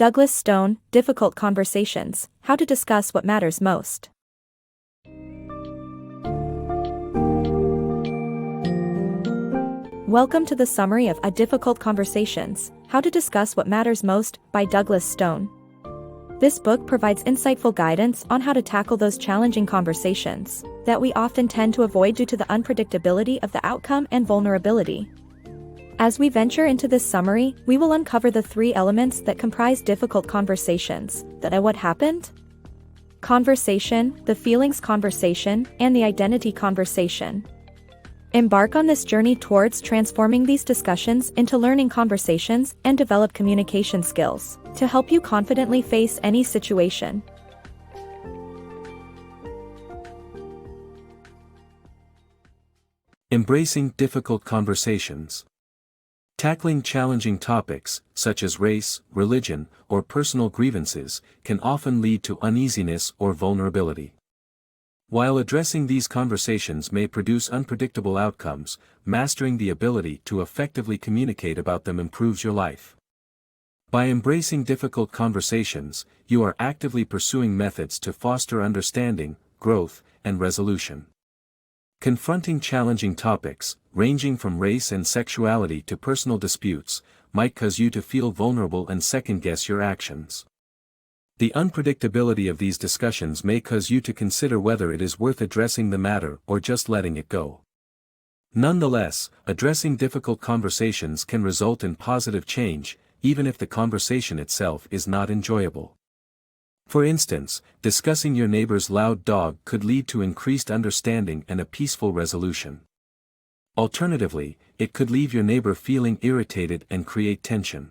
Douglas Stone, Difficult Conversations, How to Discuss What Matters Most. Welcome to the summary of A Difficult Conversations, How to Discuss What Matters Most by Douglas Stone. This book provides insightful guidance on how to tackle those challenging conversations that we often tend to avoid due to the unpredictability of the outcome and vulnerability. As we venture into this summary, we will uncover the three elements that comprise difficult conversations: the what happened conversation, the feelings conversation, and the identity conversation. Embark on this journey towards transforming these discussions into learning conversations and develop communication skills to help you confidently face any situation. Embracing difficult conversations. Tackling challenging topics, such as race, religion, or personal grievances, can often lead to uneasiness or vulnerability. While addressing these conversations may produce unpredictable outcomes, mastering the ability to effectively communicate about them improves your life. By embracing difficult conversations, you are actively pursuing methods to foster understanding, growth, and resolution. Confronting challenging topics, ranging from race and sexuality to personal disputes, might cause you to feel vulnerable and second-guess your actions. The unpredictability of these discussions may cause you to consider whether it is worth addressing the matter or just letting it go. Nonetheless, addressing difficult conversations can result in positive change, even if the conversation itself is not enjoyable. For instance, discussing your neighbor's loud dog could lead to increased understanding and a peaceful resolution. Alternatively, it could leave your neighbor feeling irritated and create tension.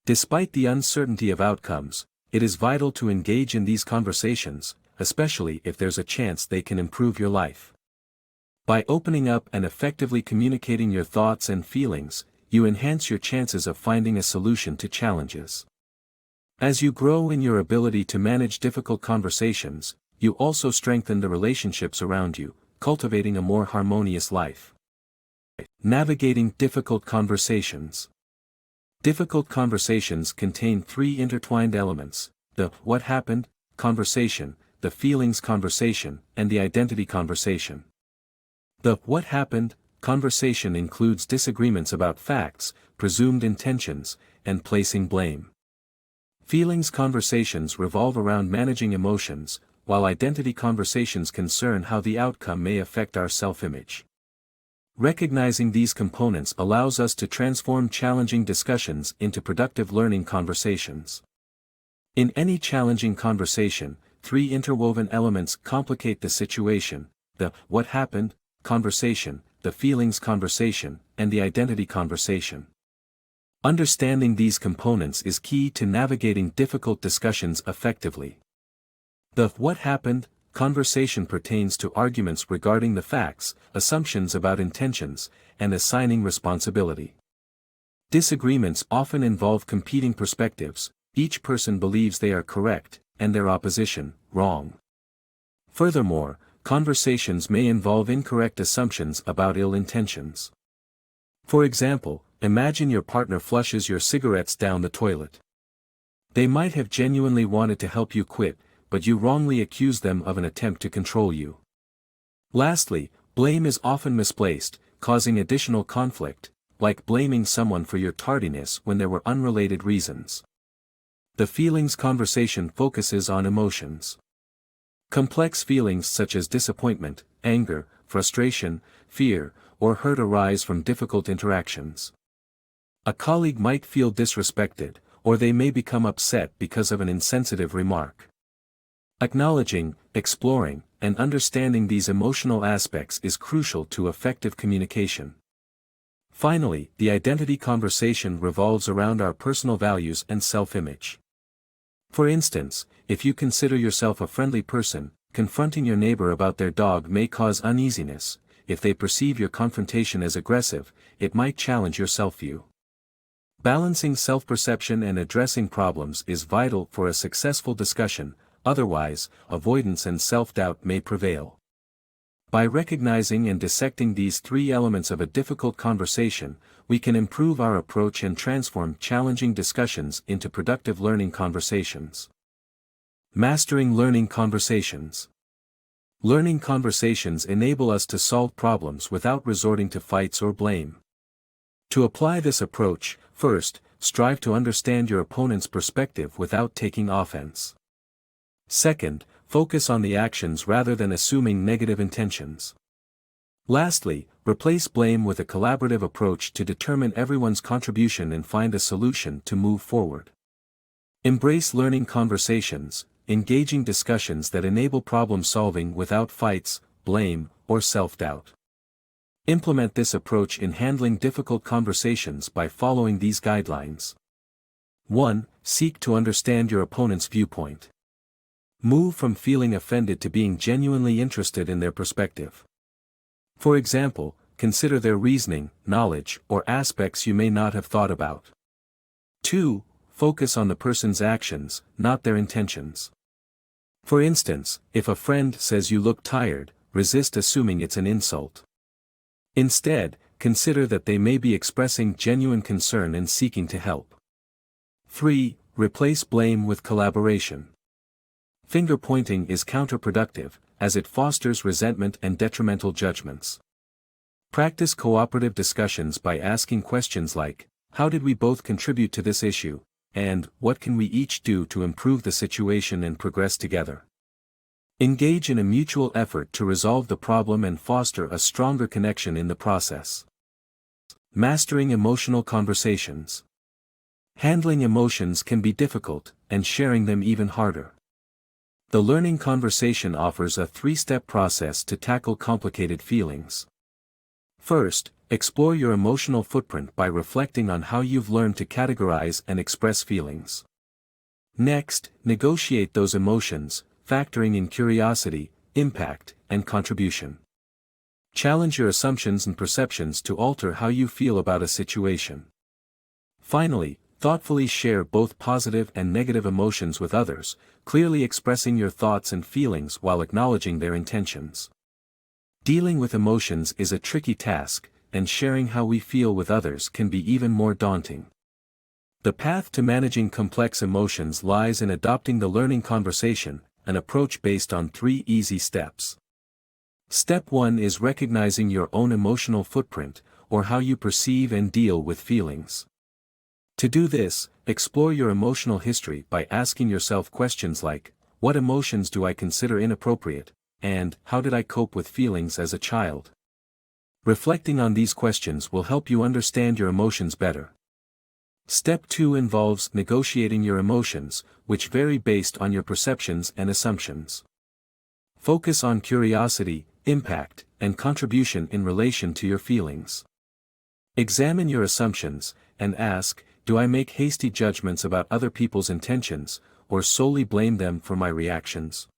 Despite the uncertainty of outcomes, it is vital to engage in these conversations, especially if there's a chance they can improve your life. By opening up and effectively communicating your thoughts and feelings, you enhance your chances of finding a solution to challenges. As you grow in your ability to manage difficult conversations, you also strengthen the relationships around you, cultivating a more harmonious life. Navigating difficult conversations. Difficult conversations contain three intertwined elements: the what happened conversation, the feelings conversation, and the identity conversation. The what happened conversation includes disagreements about facts, presumed intentions, and placing blame. Feelings conversations revolve around managing emotions, while identity conversations concern how the outcome may affect our self-image. Recognizing these components allows us to transform challenging discussions into productive learning conversations. In any challenging conversation, three interwoven elements complicate the situation: the what happened conversation, the feelings conversation, and the identity conversation. Understanding these components is key to navigating difficult discussions effectively. The what happened conversation pertains to arguments regarding the facts, assumptions about intentions, and assigning responsibility. Disagreements often involve competing perspectives: each person believes they are correct, and their opposition, wrong. Furthermore, conversations may involve incorrect assumptions about ill intentions. For example, imagine your partner flushes your cigarettes down the toilet. They might have genuinely wanted to help you quit, but you wrongly accuse them of an attempt to control you. Lastly, blame is often misplaced, causing additional conflict, like blaming someone for your tardiness when there were unrelated reasons. The feelings conversation focuses on emotions. Complex feelings such as disappointment, anger, frustration, fear, or hurt arise from difficult interactions. A colleague might feel disrespected, or they may become upset because of an insensitive remark. Acknowledging, exploring, and understanding these emotional aspects is crucial to effective communication. Finally, the identity conversation revolves around our personal values and self-image. For instance, if you consider yourself a friendly person, confronting your neighbor about their dog may cause uneasiness. If they perceive your confrontation as aggressive, it might challenge your self-view. Balancing self-perception and addressing problems is vital for a successful discussion, otherwise, avoidance and self-doubt may prevail. By recognizing and dissecting these three elements of a difficult conversation, we can improve our approach and transform challenging discussions into productive learning conversations. Mastering learning conversations. Learning conversations enable us to solve problems without resorting to fights or blame. To apply this approach, first, strive to understand your opponent's perspective without taking offense. Second, focus on the actions rather than assuming negative intentions. Lastly, replace blame with a collaborative approach to determine everyone's contribution and find a solution to move forward. Embrace learning conversations, engaging discussions that enable problem-solving without fights, blame, or self-doubt. Implement this approach in handling difficult conversations by following these guidelines. 1. Seek to understand your opponent's viewpoint. Move from feeling offended to being genuinely interested in their perspective. For example, consider their reasoning, knowledge, or aspects you may not have thought about. 2. Focus on the person's actions, not their intentions. For instance, if a friend says you look tired, resist assuming it's an insult. Instead, consider that they may be expressing genuine concern and seeking to help. 3. Replace blame with collaboration. Finger-pointing is counterproductive, as it fosters resentment and detrimental judgments. Practice cooperative discussions by asking questions like, how did we both contribute to this issue, and what can we each do to improve the situation and progress together? Engage in a mutual effort to resolve the problem and foster a stronger connection in the process. Mastering emotional conversations. Handling emotions can be difficult, and sharing them even harder. The learning conversation offers a three-step process to tackle complicated feelings. First, explore your emotional footprint by reflecting on how you've learned to categorize and express feelings. Next, negotiate those emotions, factoring in curiosity, impact, and contribution. Challenge your assumptions and perceptions to alter how you feel about a situation. Finally, thoughtfully share both positive and negative emotions with others, clearly expressing your thoughts and feelings while acknowledging their intentions. Dealing with emotions is a tricky task, and sharing how we feel with others can be even more daunting. The path to managing complex emotions lies in adopting the learning conversation, an approach based on 3 easy steps. Step 1 is recognizing your own emotional footprint, or how you perceive and deal with feelings. To do this, explore your emotional history by asking yourself questions like, what emotions do I consider inappropriate, and how did I cope with feelings as a child? Reflecting on these questions will help you understand your emotions better. Step 2 involves negotiating your emotions, which vary based on your perceptions and assumptions. Focus on curiosity, impact, and contribution in relation to your feelings. Examine your assumptions, and ask, do I make hasty judgments about other people's intentions, or solely blame them for my reactions?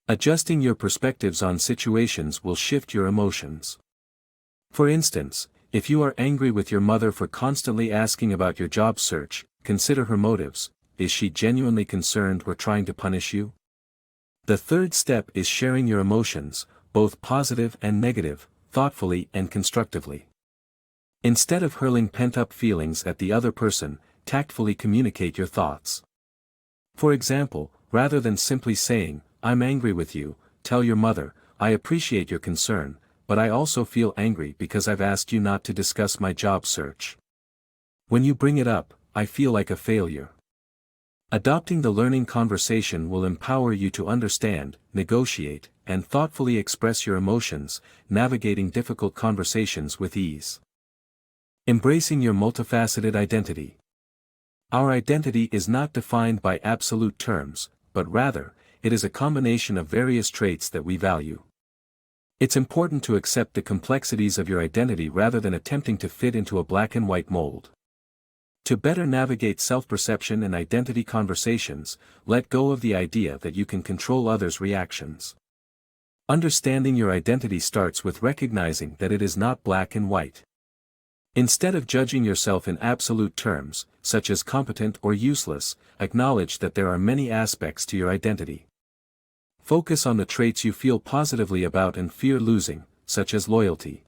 Adjusting your perspectives on situations will shift your emotions. For instance, if you are angry with your mother for constantly asking about your job search, consider her motives. Is she genuinely concerned or trying to punish you? The third step is sharing your emotions, both positive and negative, thoughtfully and constructively. Instead of hurling pent-up feelings at the other person, tactfully communicate your thoughts. For example, rather than simply saying, I'm angry with you, tell your mother, I appreciate your concern, but I also feel angry because I've asked you not to discuss my job search. When you bring it up, I feel like a failure. Adopting the learning conversation will empower you to understand, negotiate, and thoughtfully express your emotions, navigating difficult conversations with ease. Embracing your multifaceted identity. Our identity is not defined by absolute terms, but rather, it is a combination of various traits that we value. It's important to accept the complexities of your identity rather than attempting to fit into a black and white mold. To better navigate self-perception and identity conversations, let go of the idea that you can control others' reactions. Understanding your identity starts with recognizing that it is not black and white. Instead of judging yourself in absolute terms, such as competent or useless, acknowledge that there are many aspects to your identity. Focus on the traits you feel positively about and fear losing, such as loyalty.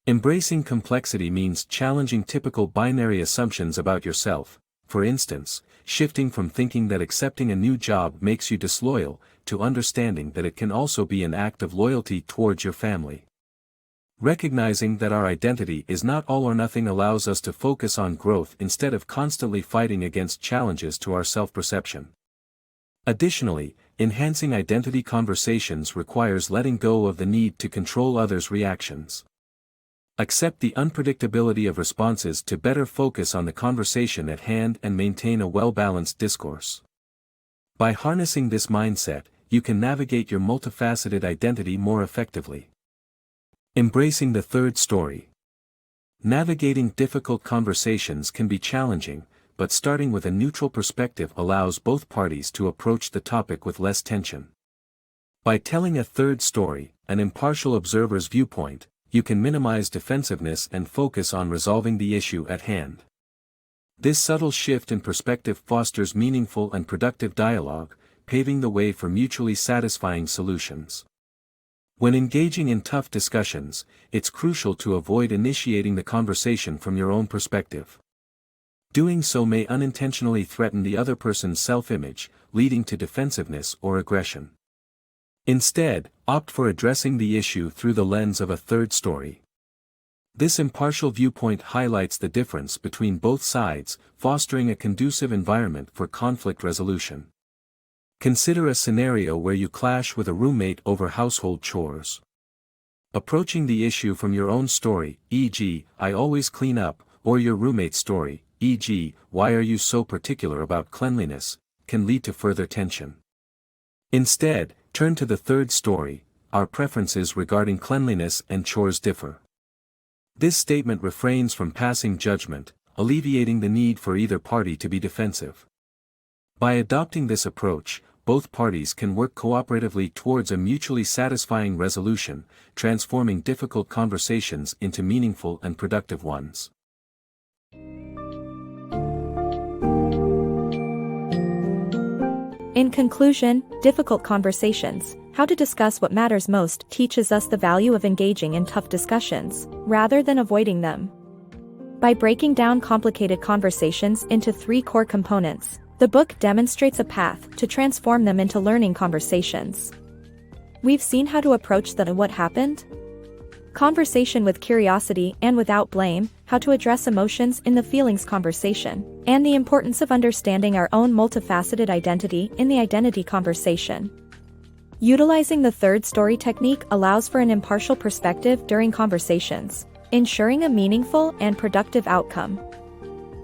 Embracing complexity means challenging typical binary assumptions about yourself, for instance, shifting from thinking that accepting a new job makes you disloyal, to understanding that it can also be an act of loyalty towards your family. Recognizing that our identity is not all or nothing allows us to focus on growth instead of constantly fighting against challenges to our self-perception. Additionally, enhancing identity conversations requires letting go of the need to control others' reactions. Accept the unpredictability of responses to better focus on the conversation at hand and maintain a well-balanced discourse. By harnessing this mindset, you can navigate your multifaceted identity more effectively. Embracing the third story. Navigating difficult conversations can be challenging, but starting with a neutral perspective allows both parties to approach the topic with less tension. By telling a third story, an impartial observer's viewpoint, you can minimize defensiveness and focus on resolving the issue at hand. This subtle shift in perspective fosters meaningful and productive dialogue, paving the way for mutually satisfying solutions. When engaging in tough discussions, it's crucial to avoid initiating the conversation from your own perspective. Doing so may unintentionally threaten the other person's self-image, leading to defensiveness or aggression. Instead, opt for addressing the issue through the lens of a third story. This impartial viewpoint highlights the difference between both sides, fostering a conducive environment for conflict resolution. Consider a scenario where you clash with a roommate over household chores. Approaching the issue from your own story, e.g., "I always clean up," or your roommate's story, e.g., "Why are you so particular about cleanliness?" can lead to further tension. Instead, turn to the third story, "Our preferences regarding cleanliness and chores differ." This statement refrains from passing judgment, alleviating the need for either party to be defensive. By adopting this approach, both parties can work cooperatively towards a mutually satisfying resolution, transforming difficult conversations into meaningful and productive ones. In conclusion, difficult conversations, how to discuss what matters most, teaches us the value of engaging in tough discussions, rather than avoiding them. By breaking down complicated conversations into 3 core components, the book demonstrates a path to transform them into learning conversations. We've seen how to approach the "what happened?" conversation with curiosity and without blame, how to address emotions in the feelings conversation, and the importance of understanding our own multifaceted identity in the identity conversation. Utilizing the third story technique allows for an impartial perspective during conversations, ensuring a meaningful and productive outcome.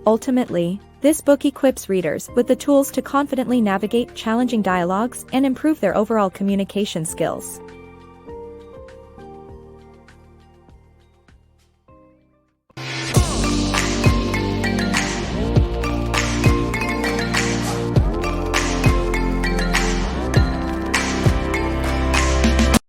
Ultimately, this book equips readers with the tools to confidently navigate challenging dialogues and improve their overall communication skills.